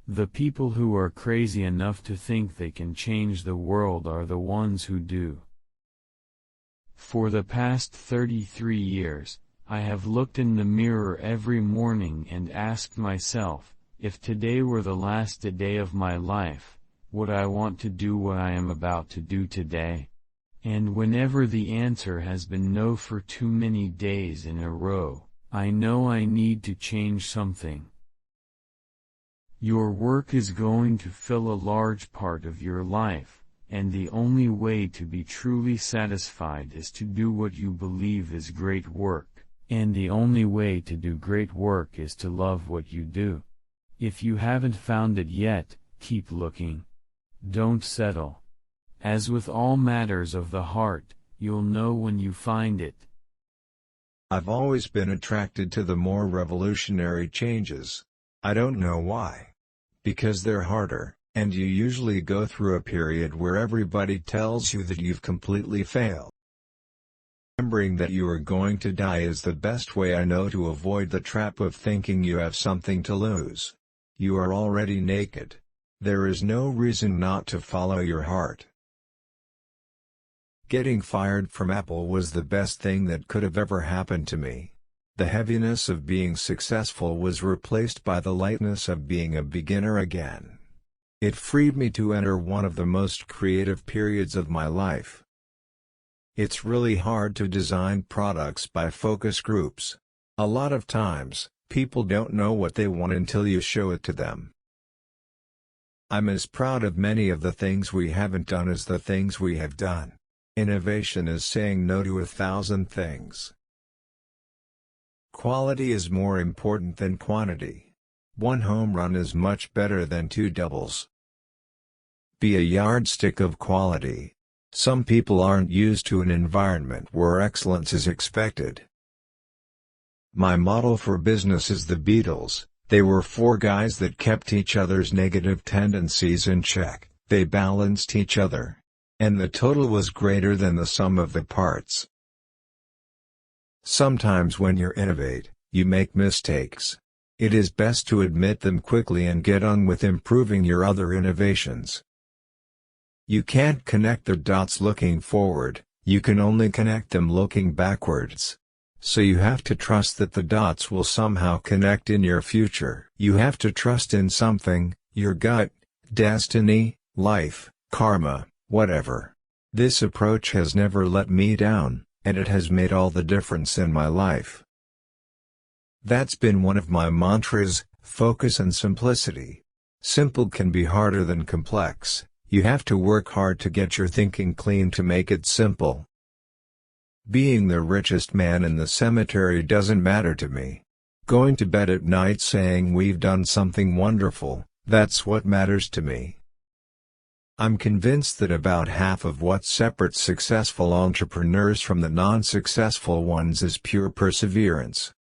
The people who are crazy enough to think they can change the world are the ones who do. For the past 33 years, I have looked in the mirror every morning and asked myself, if today were the last day of my life, would I want to do what I am about to do today? And whenever the answer has been no for too many days in a row, I know I need to change something. Your work is going to fill a large part of your life, and the only way to be truly satisfied is to do what you believe is great work, and the only way to do great work is to love what you do. If you haven't found it yet, keep looking. Don't settle. As with all matters of the heart, you'll know when you find it. I've always been attracted to the more revolutionary changes. I don't know why. Because they're harder, and you usually go through a period where everybody tells you that you've completely failed. Remembering that you are going to die is the best way I know to avoid the trap of thinking you have something to lose. You are already naked. There is no reason not to follow your heart. Getting fired from Apple was the best thing that could have ever happened to me. The heaviness of being successful was replaced by the lightness of being a beginner again. It freed me to enter one of the most creative periods of my life. It's really hard to design products by focus groups. A lot of times, people don't know what they want until you show it to them. I'm as proud of many of the things we haven't done as the things we have done. Innovation is saying no to 1,000 things. Quality is more important than quantity. One home run is much better than 2 doubles. Be a yardstick of quality. Some people aren't used to an environment where excellence is expected. My model for business is the Beatles. They were 4 guys that kept each other's negative tendencies in check. They balanced each other. And the total was greater than the sum of the parts. Sometimes when you innovate, you make mistakes. It is best to admit them quickly and get on with improving your other innovations. You can't connect the dots looking forward, you can only connect them looking backwards. So you have to trust that the dots will somehow connect in your future. You have to trust in something, your gut, destiny, life, karma, whatever. This approach has never let me down, and it has made all the difference in my life. That's been one of my mantras, focus and simplicity. Simple can be harder than complex. You have to work hard to get your thinking clean to make it simple. Being the richest man in the cemetery doesn't matter to me. Going to bed at night saying we've done something wonderful, that's what matters to me. I'm convinced that about half of what separates successful entrepreneurs from the non-successful ones is pure perseverance.